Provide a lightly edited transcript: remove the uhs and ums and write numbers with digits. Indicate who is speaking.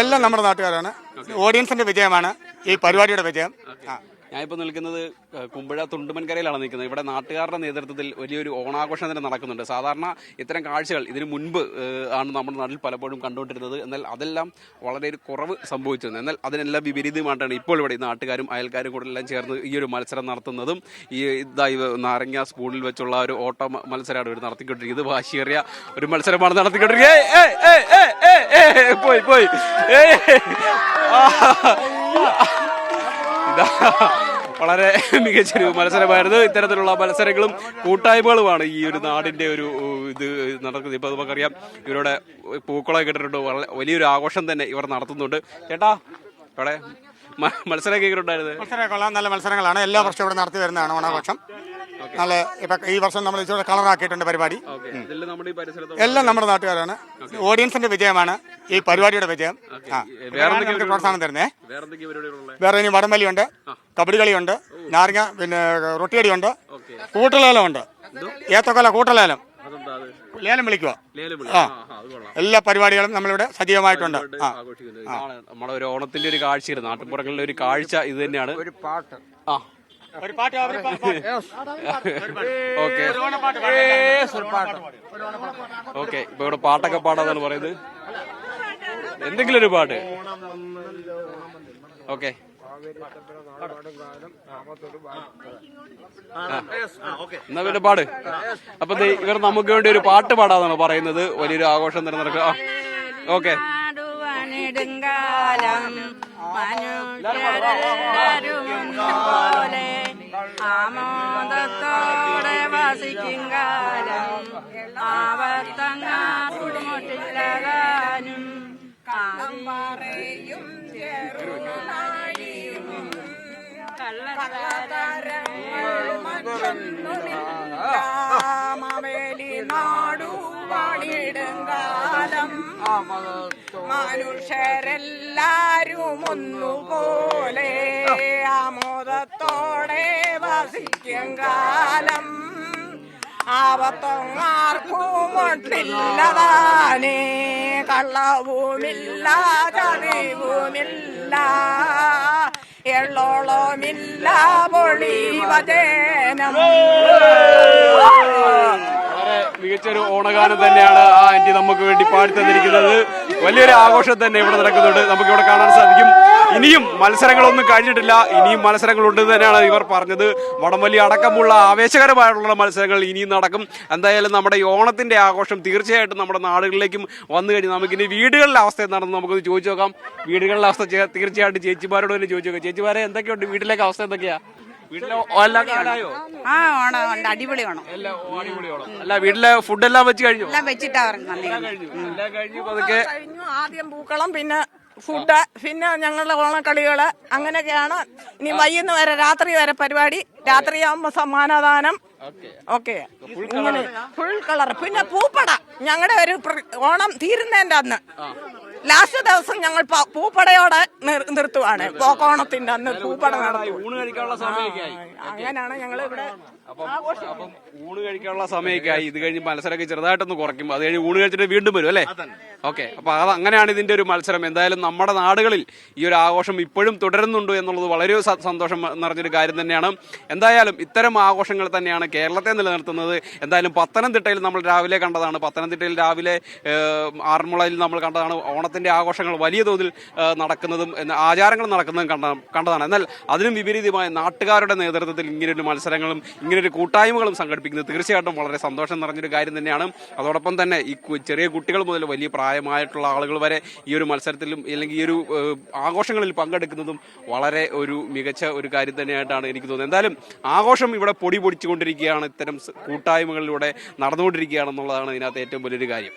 Speaker 1: എല്ലാം നമ്മുടെ നാട്ടുകാരാണ്. ഓഡിയൻസിന്റെ വിജയമാണ് ഈ പരിപാടിയുടെ വിജയം.
Speaker 2: ഞാനിപ്പോൾ നിൽക്കുന്നത് കുമ്പഴ തുണ്ടുമൻകരയിലാണ് നിൽക്കുന്നത്. ഇവിടെ നാട്ടുകാരുടെ നേതൃത്വത്തിൽ വലിയൊരു ഓണാഘോഷം തന്നെ നടക്കുന്നുണ്ട്. സാധാരണ ഇത്തരം കാഴ്ചകൾ ഇതിനു മുൻപ് ആണ് നമ്മുടെ നാട്ടിൽ പലപ്പോഴും കണ്ടുകൊണ്ടിരുന്നത്. എന്നാൽ അതെല്ലാം വളരെ ഒരു കുറവ് സംഭവിച്ചിരുന്നു. എന്നാൽ അതിനെല്ലാം വിപരീതമായിട്ടാണ് ഇപ്പോൾ ഇവിടെ നാട്ടുകാരും അയൽക്കാരും കൂടെ എല്ലാം ചേർന്ന് ഈ ഒരു മത്സരം നടത്തുന്നതും. നാരങ്ങ സ്കൂളിൽ വെച്ചുള്ള ഒരു ഓട്ട മത്സരമാണ് ഇവർ നടത്തിക്കൊണ്ടിരിക്കുന്നത്. വാശിയേറിയ ഒരു മത്സരമാണ് നടത്തിക്കൊണ്ടിരിക്കുന്നത്. പോയി വളരെ മികച്ചൊരു മത്സരമായിരുന്നു. ഇത്തരത്തിലുള്ള മത്സരങ്ങളും കൂട്ടായ്മകളുമാണ് ഈ ഒരു നാടിന്റെ ഒരു ഇത് നടക്കുന്നത്. ഇപ്പൊ നമുക്കറിയാം ഇവരുടെ പൂക്കളൊക്കെ ഇട്ടിട്ടുണ്ട്. വലിയൊരു ആഘോഷം തന്നെ ഇവർ നടത്തുന്നുണ്ട്. ചേട്ടാ ഇവിടെ മത്സരം കേൾക്കുന്നുണ്ടായിരുന്നു.
Speaker 1: മത്സരം കൊള്ളാം, നല്ല മത്സരങ്ങളാണ്. എല്ലാ വർഷവും ഇവിടെ നടത്തി വരുന്നതാണ് ഓണാഘോഷം. നല്ല ഇപ്പൊ ഈ വർഷം നമ്മൾ ഇച്ചിരി കളറാക്കിയിട്ടുണ്ട് പരിപാടി. എല്ലാം നമ്മുടെ നാട്ടുകാരാണ്. ഓഡിയൻസിന്റെ വിജയമാണ് ഈ പരിപാടിയുടെ വിജയം. പ്രോത്സാഹനം തരുന്നേ. വേറെ ഇനി വടംവലിയുണ്ട്, കബഡി കളിയുണ്ട്, നാരങ്ങ പിന്നെ റൊട്ടിയടിയുണ്ട്, കൂട്ടലേലമുണ്ട്, ഏത്തക്കൊല കൂട്ടലേലം, ലേലം വിളിക്കുക. എല്ലാ പരിപാടികളും നമ്മളിവിടെ സജീവമായിട്ടുണ്ട്.
Speaker 2: നമ്മുടെ ഒരു ഓണത്തിന്റെ ഒരു കാഴ്ച, നാട്ടുപുറങ്ങളിലെ ഒരു കാഴ്ച ഇത് തന്നെയാണ്. ഒരു പാട്ട് ഓക്കെ. ഇപ്പൊ ഇവിടെ പാട്ടൊക്കെ പാടാന്നാണ് പറയുന്നത്. എന്തെങ്കിലും ഒരു പാട്ട്. ഓക്കെ, എന്നാ പിന്നെ പാട്. അപ്പൊ ഇവർ നമുക്ക് വേണ്ടി ഒരു പാട്ട് പാടാന്നാണ് പറയുന്നത്. വലിയൊരു ആഘോഷം തന്നെ നടക്കുക. ഓക്കെ.
Speaker 3: ആമോദത്തോടെ വസിക്കും കാലം ആവർത്തങ്ങാനും പറയും മാവേലി നാടു പണിടുങ്കാലം മനുഷ്യരെല്ലാരും ഒന്നുപോലെ ആമോദത്തോടെ വസിക്കും കാലം ആപത്തൊങ്ങാർക്കും ഒട്ടില്ലതാനേ കള്ളവുമില്ല ചതിവുമില്ല എള്ളോളമില്ല പൊളിവചനം.
Speaker 2: വളരെ മികച്ചൊരു ഓണഗാനം തന്നെയാണ് ആ ആന്റി നമുക്ക് വേണ്ടി പാടി തന്നിരിക്കുന്നത്. വലിയൊരു ആഘോഷം തന്നെ ഇവിടെ നടക്കുന്നുണ്ട്. നമുക്ക് ഇവിടെ കാണാൻ സാധിക്കും. ഇനിയും മത്സരങ്ങളൊന്നും കഴിഞ്ഞിട്ടില്ല, ഇനിയും മത്സരങ്ങളുണ്ടെന്ന് തന്നെയാണ് ഇവർ പറഞ്ഞത്. വടംവലി അടക്കമുള്ള ആവേശകരമായിട്ടുള്ള മത്സരങ്ങൾ ഇനിയും നടക്കും. എന്തായാലും നമ്മുടെ ഈ ഓണത്തിന്റെ ആഘോഷം തീർച്ചയായിട്ടും നമ്മുടെ നാടുകളിലേക്കും വന്നു കഴിഞ്ഞ് നമുക്കിനി വീടുകളിലെ അവസ്ഥ എന്താണെന്ന് നമുക്കൊന്ന് ചോദിച്ചു നോക്കാം. വീടുകളിലെ അവസ്ഥ തീർച്ചയായിട്ടും ചേച്ചിമാരോട് തന്നെ ചോദിച്ചു നോക്കാം. ചേച്ചിമാരെ എന്തൊക്കെയുണ്ട് വീട്ടിലേക്ക് അവസ്ഥ എന്തൊക്കെയാ?
Speaker 3: അടിപൊളി വേണം.
Speaker 2: അല്ല, വീട്ടിലെ ഫുഡെല്ലാം വെച്ച് കഴിഞ്ഞു?
Speaker 3: ആദ്യം പൂക്കളം, പിന്നെ ഫുഡ്, പിന്നെ ഞങ്ങളുടെ ഓണക്കളികള്, അങ്ങനെയൊക്കെയാണ്. ഇനി വൈകുന്ന വരെ രാത്രി വരെ പരിപാടി. രാത്രിയാകുമ്പോ സമ്മാനദാനം. ഓക്കെ, ഇങ്ങനെ ഫുൾ കളർ. പിന്നെ പൂപ്പട. ഞങ്ങളുടെ ഒരു ഓണം തീരുന്നതിന്റെ അന്ന് ലാസ്റ്റ് ദിവസം ഞങ്ങൾ പൂപ്പടയോടെ നിർത്തുവാണ്. ഓണത്തിന്റെ അന്ന് പൂപ്പട നടത്തും. അങ്ങനെയാണ് ഞങ്ങൾ ഇവിടെ.
Speaker 2: അപ്പം ഊണ് കഴിക്കാനുള്ള സമയമൊക്കെ ആയി. ഇത് കഴിഞ്ഞ് മത്സരമൊക്കെ ചെറുതായിട്ടൊന്ന് കുറയ്ക്കും. അത് കഴിഞ്ഞ് ഊണ് കഴിച്ചിട്ട് വീണ്ടും വരും അല്ലേ? ഓക്കെ. അപ്പൊ അത് അങ്ങനെയാണ് ഇതിന്റെ ഒരു മത്സരം. എന്തായാലും നമ്മുടെ നാടുകളിൽ ഈ ഒരു ആഘോഷം ഇപ്പോഴും തുടരുന്നുണ്ട് എന്നുള്ളത് വളരെ സന്തോഷം നിറഞ്ഞൊരു കാര്യം തന്നെയാണ്. എന്തായാലും ഇത്തരം ആഘോഷങ്ങൾ തന്നെയാണ് കേരളത്തെ നിലനിർത്തുന്നത്. എന്തായാലും പത്തനംതിട്ടയിൽ നമ്മൾ രാവിലെ കണ്ടതാണ്. പത്തനംതിട്ടയിൽ രാവിലെ ആറന്മുളയിൽ നമ്മൾ കണ്ടതാണ്. ഓണത്തിന്റെ ആഘോഷങ്ങൾ വലിയ തോതിൽ നടക്കുന്നതും ആചാരങ്ങൾ നടക്കുന്നതും കണ്ടതാണ്. എന്നാൽ അതിനും വിപരീതമായ നാട്ടുകാരുടെ നേതൃത്വത്തിൽ ഇങ്ങനെയൊരു മത്സരങ്ങളും ഇങ്ങനൊരു കൂട്ടായ്മകളും സംഘടിപ്പിക്കുന്നത് തീർച്ചയായിട്ടും വളരെ സന്തോഷം നിറഞ്ഞൊരു കാര്യം തന്നെയാണ്. അതോടൊപ്പം തന്നെ ഈ ചെറിയ കുട്ടികൾ മുതൽ വലിയ പ്രായമായിട്ടുള്ള ആളുകൾ വരെ ഈ ഒരു മത്സരത്തിലും അല്ലെങ്കിൽ ഈ ഒരു ആഘോഷങ്ങളിൽ പങ്കെടുക്കുന്നതും വളരെ ഒരു മികച്ച ഒരു കാര്യം തന്നെയായിട്ടാണ് എനിക്ക് തോന്നുന്നത്. എന്തായാലും ആഘോഷം ഇവിടെ പൊടി പൊടിച്ചുകൊണ്ടിരിക്കുകയാണ്. ഇത്തരം കൂട്ടായ്മകളിലൂടെ നടന്നുകൊണ്ടിരിക്കുകയാണെന്നുള്ളതാണ് ഇതിനകത്ത് ഏറ്റവും വലിയൊരു കാര്യം.